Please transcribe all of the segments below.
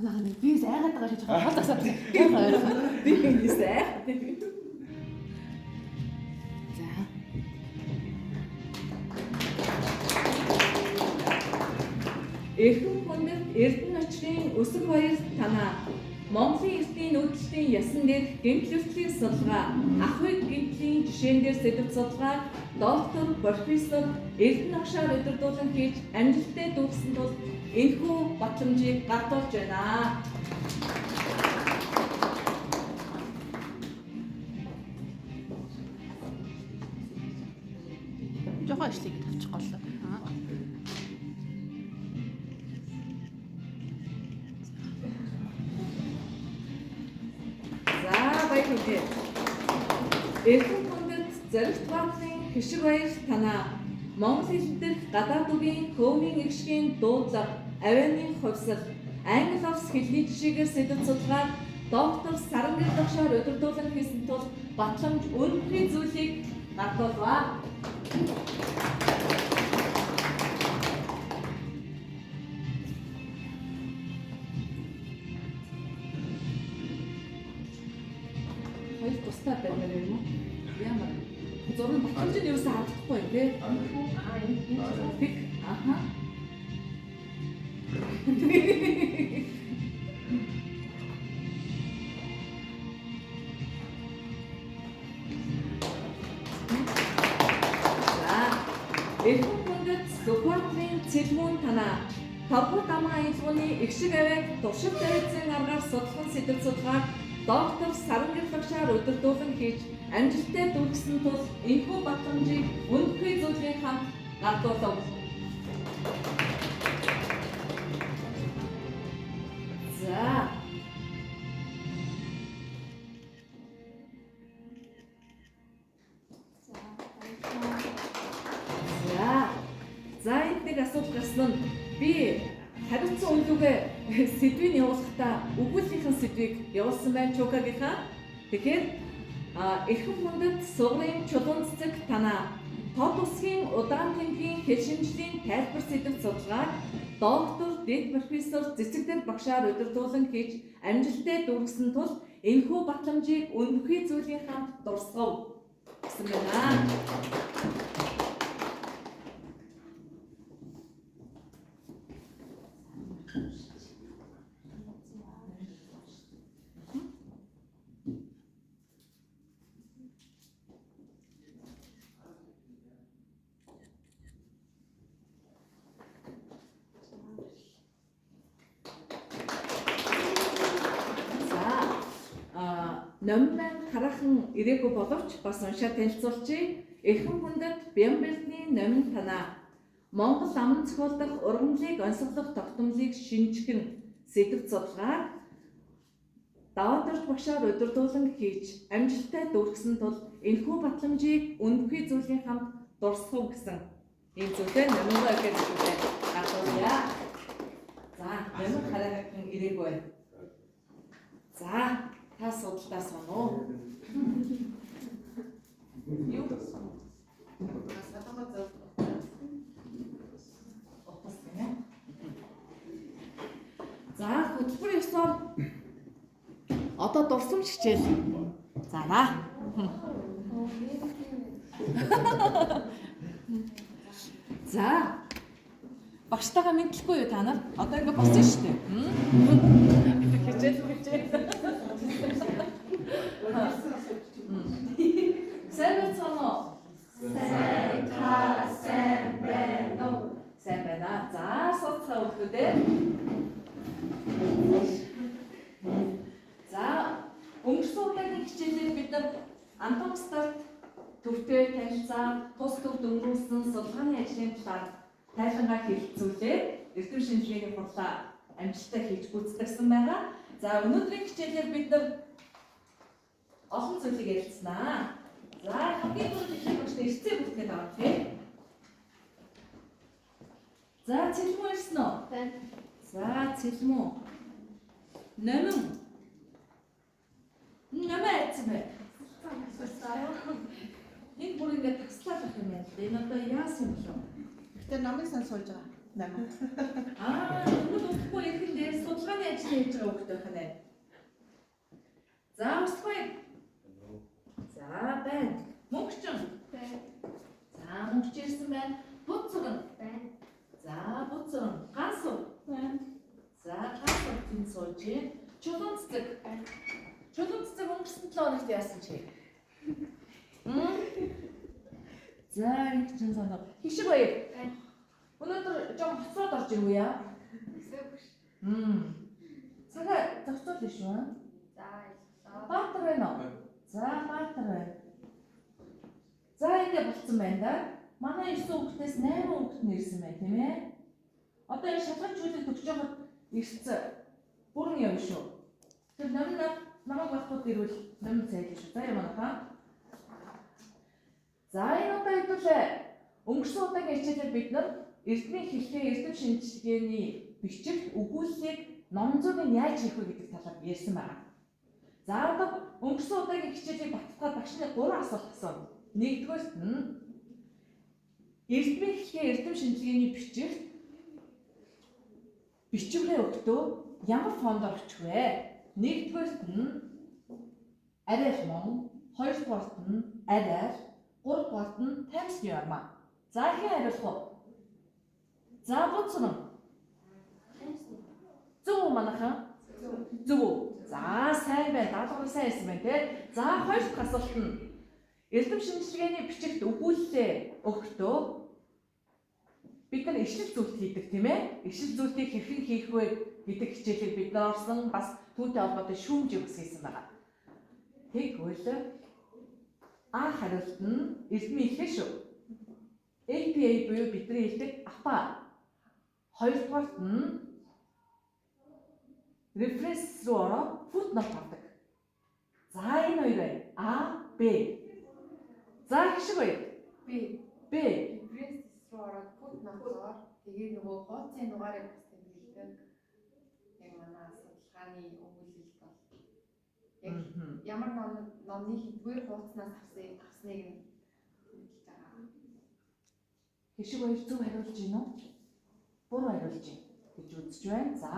Би сайгаад байгаа гэж байгаа хатасаа. Би сайх. За. Эрхэм хүндэт Эрдэнэ очрын өсөг баяр танаа Монголын эртний нүүдэлтийн ясан дээр гэмтлэлтийн судалгаа, ах уй гэмтлийн жишээн дээр сэдв судалгаа, доктор, профессор Эрдэнэ агшаар удирдуулан хийж амжилттай дүүрсэн тул энэхүү батламжийг гартуулж байна. Жохоо ишлиг тавьчих голлоо. Эрхэм хүндэт Зоригт баатрын хишиг баяр танаа Монгол хэл дээрх гадаад үгийн хөвмийн иргэшгийн дуудлага, авианы хувьсал, англи улс хэлний жишээгээр сэдв судалгаа, доктор Сарангэр дагшаар удирдуулан хийсэн тул батламж үнэхээр зүйлийг гартуулваа. Хоёр тустай байна юм уу? Ямар зураг батламжид юу саардахгүй юм те? Пик. Аха. Эрхэм хүндэт Сүхбаатарын цэлмүүн танаа Тавхуу дамаа аялгууны Игшиг авиаг туршилт тавьсан аргаар судлан сэдв судалгааг доктор Сарангэр дагшаар удирдуулан хийж амжилттай дүүргэсэн тул энэхүү батламжийг үнэхээр зүйлийн хамт гартуулав. За эднийг асуулт гарсан нь би хариуцсан үнлүүгээ сэдвийг явуулахдаа өгүүлбэрийн сэдвийг явуулсан байна чукагийнхаа. Тэгэхээр эрхэм хүндэт сугрын чулуун цэцэг танаа тод усгийн удаан тэмдгийн хэл шинжлэлийн тайлбар сэдв судалгааг доктор, дэд профессор цэцэгдэр багшаар удирдуулан хийж амжилттай дүүргэсэн тул энэхүү батламжийг үнэхээр зүйлийн хамт дурсгав гэсэн байна. Номман хараахан ирээгүй боловч бас уншаад танилцуулчих. Эрхэм хүндэт Бямбэлтний номин танаа Монгол аман зохиолдох ургамлыг онцлох тогтмолыг шинжихын сэдв судалгааг Даваатарч багшаар удирдуулан хийж амжилттай дүүргэсэн тул энэхүү батламжийг үнэхээр зүйлийн хамт дурсгав гэсэн ийм зүйлээр номиноо гэж хэлдэг. Гартуулъя. За, номин хараахан ирээгүй байна. За, та судалдаа соноо. Юу? За, хөтөлбөр ёсоор одоо дурсамж хичээл. Зараа. За. Багштайгаа мэдлэхгүй юу та нар? Одоо ингэ болсон шүү дээ. Хичээл. Сайн байна уу? Сайн байна. За, суцгаа өгдөө. За, өнгөрсөн удаагийн хичээлээр бид нар Антон Старт төвтэй танилцаа, тус төвд өнгөрүүлсэн судалгааны ажлын талаар тайлангаар хэлэлцүүлээд эрдэм шинжилгээний хурлаа амжилттай хийж гүйцэтгэсэн байгаа. За, өнөөдрийн хичээлээр бид нар олон зүйлийг ярилцсанаа. За, хамгийн түрүүнд хэлэхдээ эрсцээ бүтгээд авах тийм. За, цэлмүү ирсэн үү? Байна. За, цэлмүү. Номин айцсан бай. Энэ бүр ингээд таслаад байх юм байна. Энэ одоо яасан юм бэ? Тэр номыг сан суулж байгаа. Тэгвэл өгөхгүй ихэндээ судалгааны ажил хийж байгаа хүүхэд байх нь. За усгүй. За байна. Мөнгөчин. За мөнгөч ирсэн байна. Буцган. За буцган. Гансуу. За гансуу тийм сууж. Чулуун цэцэг. Чулуун цэцэг өнгөрсөн 7 хоногт яасан чи? За энэ чинь санаа. Хишиг баяр. Өнөөдөр жоо хоцроод орж ирв үү яа? Сага зохицуул шүү. Баатар байна уу? За баатар байна. За ингэ болцсон байна да. Манай 9 хүүхдээс 8 хүүхэд нэрсэн байна тийм ээ. Одоо энэ шалгаж зүйлийг төгсөж байхад ирсэн. Бүрэн яв шүү. Тэр намайг багтууд ирвэл номын цайлж шүү. За юм аа. За энэ удаа хэдүүлээ. Өнгөрсөн удаагийн хичээлээр бид нар эрдмийн хэлхээ эрдэм шинжилгээний бичиг өгүүллийг номзуугийн яаж хийх вэ гэдэг талаар ярьсан байна. За одоо өнгөрсөн удаагийн хичээлийг баттгаад багшны 3 асуулт асуув. Нэгдүгээрт нь эрдмийн хэлхээ эрдэм шинжилгээний бичвэрээ өгдөө ямар фондоор очих вэ? Нэгдүгээрт нь арай мөн, хоёрдугаарт нь арай, гуравдугаарт нь Times New Roman. За хин хариулах уу? За буцна. Зөв манайхан? Зөв. За сайн байна. Даалгавар сайн ирсэн байна те. За хоёр дахь асуулт нь эрдэм шинжилгээний бичигт өгүүлэлээ өгөхдөө бид нар ишил зүйлт хийдэг тийм ээ. Ишил зүйлтийг хэрхэн хийх вэ гэдэг хичээлийг бид нар орсон бас түүнтэй холбоотой шүүмж өгсөн байна. Тэгвэл А хариулт нь эрдмийн хэлхээ шүү. APA буюу бидний хэлдэг APA. Хоёрдугаарт нь референс руу ороод footnote авдаг. За энэ хоёр бай. А, Б. За хишиг бай. Б. Референс руу ороод footnote-оор тэгээ нөгөө хуудсын дугаарыг бас тэмдэглэдэг. Яг манай судалгааны өгүүлэлт бол яг ямар номны хэдгээр хуудаснаас авсныг хэлж байгаа. Хишиг хоёр зөв хариулж гин үү? Буруу хариулж гин гэж үзэж байна. За.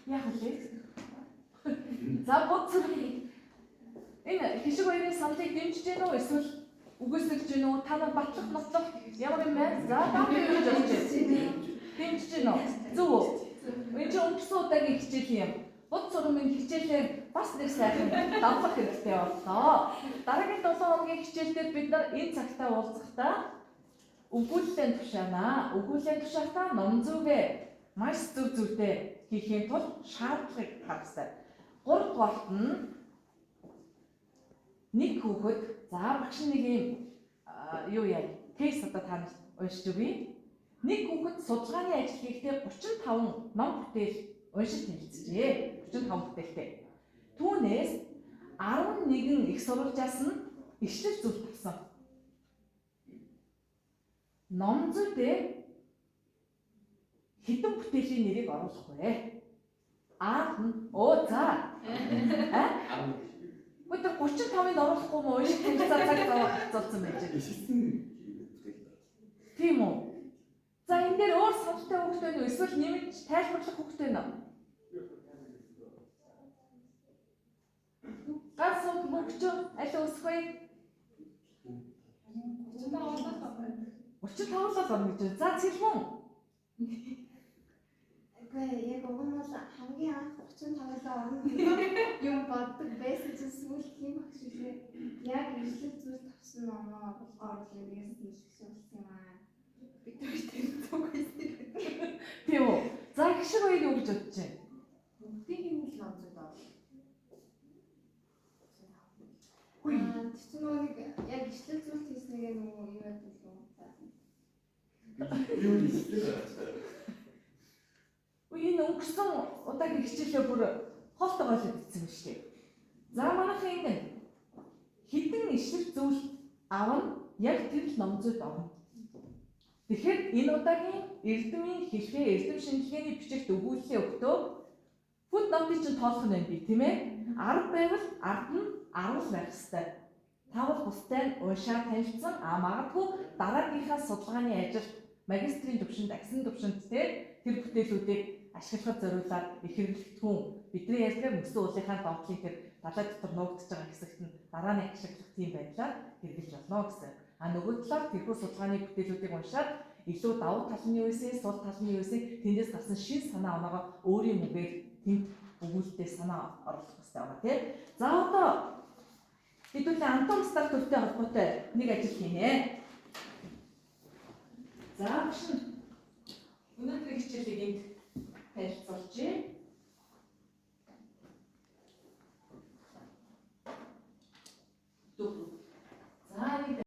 Яг л. За буцах. Энэ хишиг хоёрын саналыг дэмжиж гин үү эсвэл үгүйсгэж гин үү? Та нар батлах нотлох ямар юм бэ? За тав юу гэж бодож байна? Дэмжиж гин үү? Зөв үү? Энэ ч өнгөрсөн удаагийн хичээл юм. Бут сургамын хичээлээр бас нэг сайхан давхах хэрэгтэй боллоо. Дараагийн 7 хоногийн хичээлдээ бид нар энэ цагтаа уулзахдаа өгүүлэлтээ тушаанаа. Өгүүлэлтээ тушаахтаа номзүүгээ маш зөв зүйтэй хийхийн тулд шаардлагыг харах хэрэгтэй. 3 дугаарт нь нэг хүүхэд за багш нэг юм юу яа тест одоо та нарт уншиж өгье. Нэг хүүхэд судалгааны ажил хийхдээ 35 ном бүтээл уншиж тэмцэжээ. 35 бүтээлтэй. Түүнээс 11 их сурвалжаас нь ишлэл зүйл тавьсан. Номзүүдээ хэдэн бүтээлийн нэрийг оруулах вэ? А за. Өдөр 35-ыг оруулахгүй мó уншиж тэмцээ цаг золцсон байж байна. Тийм үү? За энэ дээр өөр сонирхолтой хүүхэд байна уу? Эсвэл нэмж тайлбарлах хүүхэд байна уу? Ганц мөнгөч аль өсөх вэ? 35 л орно гэж байна. За цэлмэн. Гэхдээ яг уг нь бол хамгийн анх 35-аас орно юм боддог байсан чинь сүүл тийм багш шээ. Яг ишлэл зүйл тавьсан номоо оруулах юм хэлсэн юм аа. Бид тэртэй зүг байсан. Тийм үү? За гişиг хоёрыг юу гэж бодож байна? Бүгдийг юм л номзууд аа. Үгүй. Тэр нэг яг ишлэл зүйл хийснээр нөгөө юу яадаг юм. Юу ишлэл? Энэ өнгөрсөн удаагийн хичээлээ бүр хоолтойгоо л бичсэн шүү дээ. За манайхан ингэ хэдэн ишлэл зүйл авна яг тэр л номзууд авна. Тэгэхээр энэ удаагийн эрдмийн хэлхээ эрдэм шинжилгээний бичигт өгүүлэлээ өгдөө footnote-ыг чинь тоолох нь байна би тийм ээ. 10 байвал ард нь 10 байх ёстой. Та бол бусдаар нь уншаад танилцсан магадгүй дараагийнхаа судалгааны ажилд магистрийн түвшинд, агсын түвшинд тэр бүтээлүүдийг ашиглахад зориулаад их хэрэглэгдэхүүн бидний ярьдаг мөсөн уулынхаа доотлын тэр далай дотор нуугдж байгаа хэсэгт нь дараа нь ашиглах тийм байдлаар хэрэглэж болно гэсэн. Нөгөө талаар тэрхүү судалгааны бүтээлүүдийг уншаад илүү давуу тал нь юу вэ, сул тал нь юу вэ, тэндээс гарсан шин санаа оноогоо өөрийн мөгээр тэнд өгүүлэлтээ санаа оруулах хэрэгтэй байна тийм. За одоо хэдүүлээ Антон Стартовтэй холбоотой нэг ажил хийнэ. За